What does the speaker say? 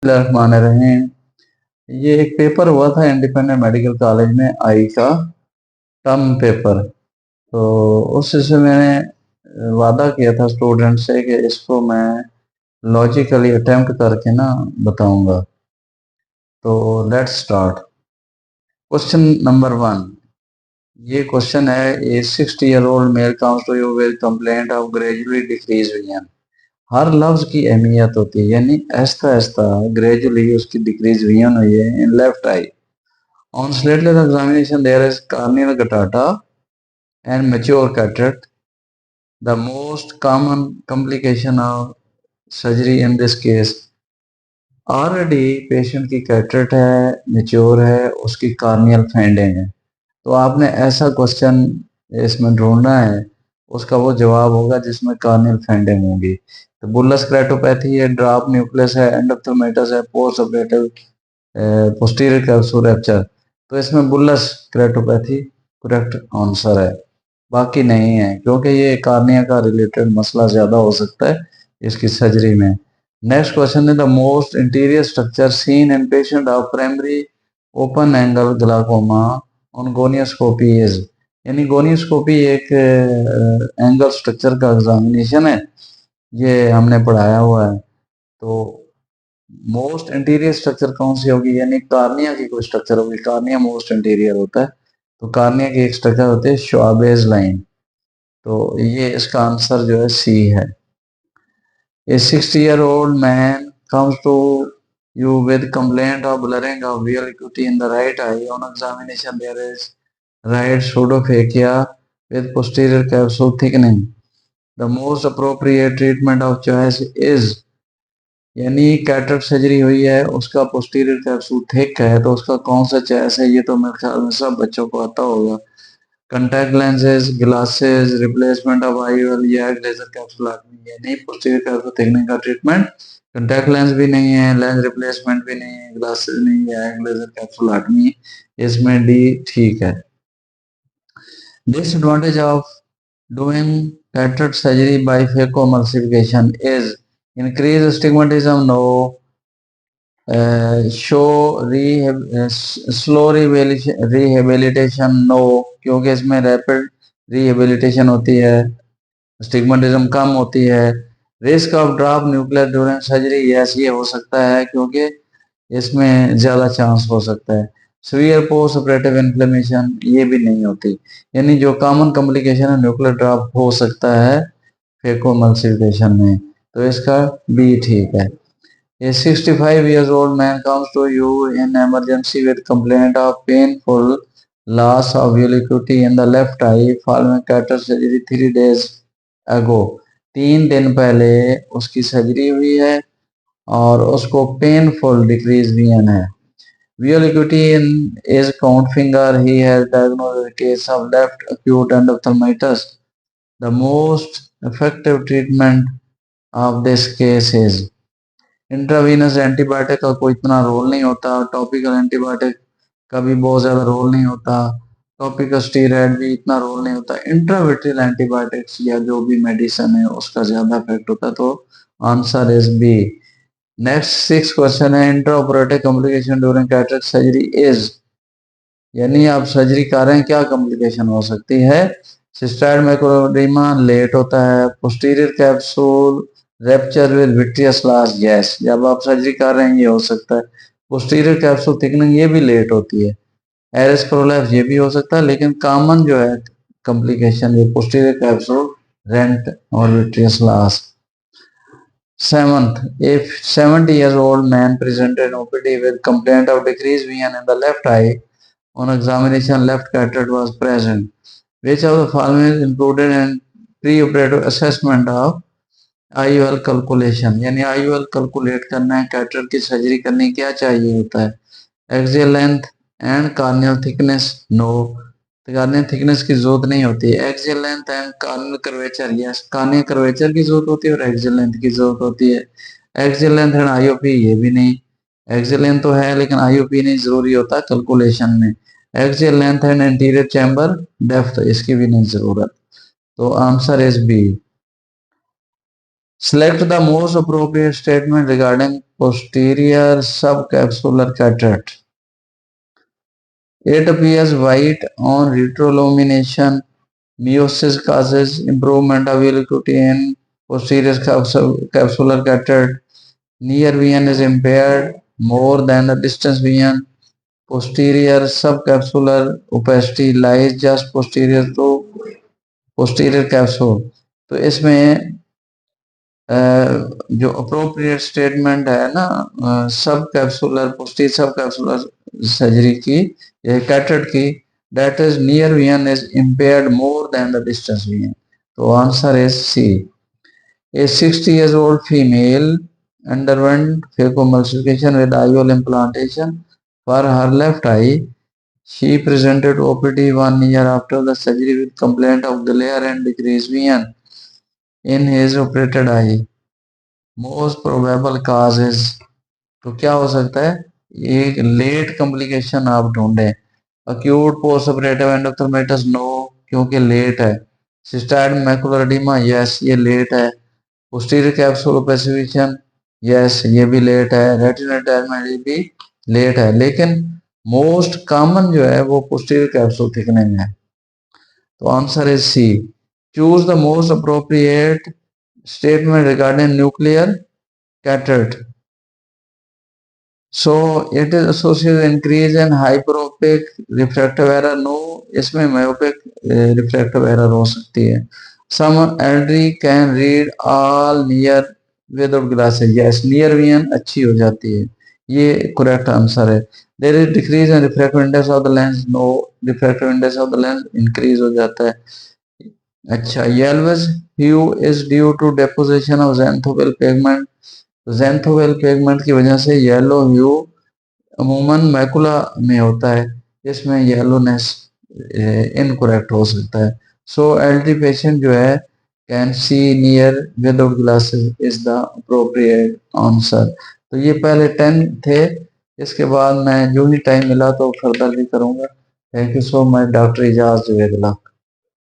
रहे। ये एक पेपर हुआ था इंडिपेंडेंट मेडिकल कॉलेज में, आई का टर्म पेपर। तो उस से मैंने वादा किया था स्टूडेंट से कि इसको मैं लॉजिकली अटेम्प्ट करके ना बताऊंगा। तो लेट्स स्टार्ट। Question number 1। ये क्वेश्चन है, a 60-year-old male comes to you with complaint of gradually decrease vision. हर लफ्ज की अहमियत होती है, यानी आहिस्ता आहिस्ता ग्रेजुअली उसकी डिक्रीज विजन हुई है in left I. On slit-level examination, there is corneal catata and mature cataract. The most common complication of surgery in this case, already patient की कैटरेक्ट है, मेच्योर है, उसकी कार्नियल फैंडिंग है। तो आपने ऐसा क्वेश्चन इसमें ढूंढना है, उसका वो जवाब होगा जिसमें कार्नियल फैंडिंग होगी। तो बुल्लस क्रेटोपैथी है, ड्रॉप न्यूक्लियस है, एंडोथर्मेटस है, post operative posterior capsule rapture. तो इसमें बुल्लस क्रेटोपैथी करेक्ट आंसर है, बाकी नहीं है, क्योंकि ये कार्निया का रिलेटेड मसला ज्यादा हो सकता है इसकी सर्जरी में। नेक्स्ट क्वेश्चन है, the most interior structure seen in patient of primary open angle glaucoma on gonioscopy is. यानी गोनियोस्कोपी एक एंगल स्ट्रक्चर का एग्जामिनेशन है, ये हमने पढ़ाया हुआ है। तो मोस्ट इंटीरियर स्ट्रक्चर कौन सी होगी, यानी कार्निया की कोई स्ट्रक्चर होगी। कार्निया मोस्ट इंटीरियर होता है, तो कार्निया की एक स्ट्रक्चर होती है श्वाबेज लाइन। तो ये इसका आंसर जो है सी है। A 60-year-old man comes to you with complaint of blurring of real acuity in the right eye. On examination, there is right pseudophakia with posterior capsule thickening. The most appropriate treatment of choice is, यानी cataract surgery हुई है, उसका posterior capsule thick है, तो उसका कौन सा choice है, ये तो मेरे ख्याल में सब बच्चों को आता होगा। contact lenses, glasses, replacement of IOL या लेजर कैप्सुलोटमी। यानी पोस्टीरियर कैप्सूल थिकनिंग का ट्रीटमेंट, contact lens भी नहीं है, लेंस रिप्लेसमेंट भी नहीं है, ग्लासेस नहीं है, लेजर कैप्सुलोटमी। इसमें डी ठीक है। Disadvantage of doing cataract surgery by phacoemulsification is increased astigmatism, no, slow rehabilitation no, क्योंकि इसमें रैपिड रिहेबिलिटेशन होती है, स्टिग्मेटिज्म कम होती है। Risk of drop nuclear during surgery, yes ये हो सकता है, क्योंकि इसमें ज्यादा चांस हो सकता है। सीवियर पोस्ट ऑपरेटिव इन्फ्लेमेशन, ये भी नहीं होती। यानी जो कॉमन कॉम्प्लिकेशन है, न्यूक्लियर ड्रॉप हो सकता है फेकोमल्सिफिकेशन में, तो इसका बी ठीक है। A 65-year-old man comes to you in emergency with complaint of painful loss of visual acuity in the left eye following cataract surgery 3 days ago. 3 दिन पहले उसकी सर्जरी हुई है और उसको पेनफुल डिक्रीज विजन है। Visual acuity is count finger. He has diagnosed a case of left acute endophthalmitis. The most effective treatment of this case is, intravenous antibiotic का कोई इतना रोल नहीं होता, टॉपिकल एंटीबायोटिक का भी बहुत ज्यादा रोल नहीं होता, टॉपिकल स्टीरॉयड भी इतना रोल नहीं होता। इंट्राविट्रियल एंटीबायोटिक्स या जो भी मेडिसिन है उसका ज्यादा इफेक्ट होता है। तो answer is B. Next 6 question है, intraoperative complication during cataract surgery is, यानी आप सर्जरी कर रहे हैं, क्या कॉम्प्लिकेशन हो सकती है। सिस्टाइड मैक्रोडेमा लेट होता है, posterior capsule rapture with vitreous loss, yes जब आप सर्जरी कर रहे हैं ये हो सकता है। पोस्टीरियर कैप्सूल थिकनिंग ये भी लेट होती है। एरिस प्रोलैप्स ये भी हो सकता है, लेकिन कॉमन जो है कॉम्प्लिकेशन ये पोस्टीरियर कैप्सूल रेंट और vitreous loss. Seventh, if 70 years old man presented in OPD with complaint of decreased vision in the left eye, on examination left cataract was present, which of the following is included in pre-operative assessment of IOL calculation। यानी IOL calculate करना है, cataract की surgery करनी, क्या चाहिए होता है, axial length and corneal thickness, no corneal thickness की जरूरत नहीं होती है। Axial length and corneal curvature, yes corneal curvature की जरूरत होती है और एक्सियल लेंथ की जरूरत होती है। एक्सियल लेंथ एंड आईओपी ये भी नहीं, एक्सियल लेंथ तो है लेकिन आईओपी नहीं जरूरी होता कैलकुलेशन में। Axial length and anterior chamber depth, इसकी भी नहीं जरूरत। तो answer is B. Select the most appropriate statement regarding posterior subcapsular cataract. It appears white on retroillumination. Meiosis causes improvement of acuity in posterior capsular cataract. Near vision is impaired more than the distant vision. Posterior subcapsular opacity lies just posterior to posterior capsule. तो इसमें जो appropriate statement है ना sub capsular posterior sub capsular surgery की कैटेड की, that is near vision is impaired more than the distance vision. तो answer is C. A 60 years old female underwent phacoemulsification with IOL implantation for her left eye. She presented OPD 1 year after the surgery with complaint of glare and decreased vision in his operated eye. Most probable causes, तो क्या हो सकता है? एक late complication आप ढूंढें. Acute post operative एंडोथर्माइटिस no, क्योंकि late है. सिस्टाइड मैकुलर एडिमा, यस ये लेट है. पोस्टीरियर कैप्सूल ओपेसिफिकेशन, यस ये भी लेट है. रेटिना डैमेज भी लेट है. लेकिन मोस्ट कॉमन जो है वो पोस्टीरियर कैप्सूल थिकनिंग है. तो answer is C. Choose the most appropriate statement regarding nuclear cataract. So it is associated with increase in hyperopic refractive error. No, इसमें myopic refractive error हो सकती है. Some elderly can read all near without glasses. Yes, near vision अच्छी हो जाती है. ये correct answer है. There is decrease in refractive index of the lens. No, refractive index of the lens increase हो जाता है. अच्छा, yellowish hue is due to deposition of xanthophyll pigment. xanthophyll pigment की वजह से येलो ह्यू अमूमन मैकुला में होता है, इसमें येलोनेस इनकरेक्ट हो सकता है. सो एल्डरी पेशेंट जो है can see near without glasses is the appropriate answer. तो ये पहले 10 थे, इसके बाद मैं जो ही टाइम मिला तो फर्दर भी करूँगा. Thank you so much. Doctor Ijaz जुवेदला.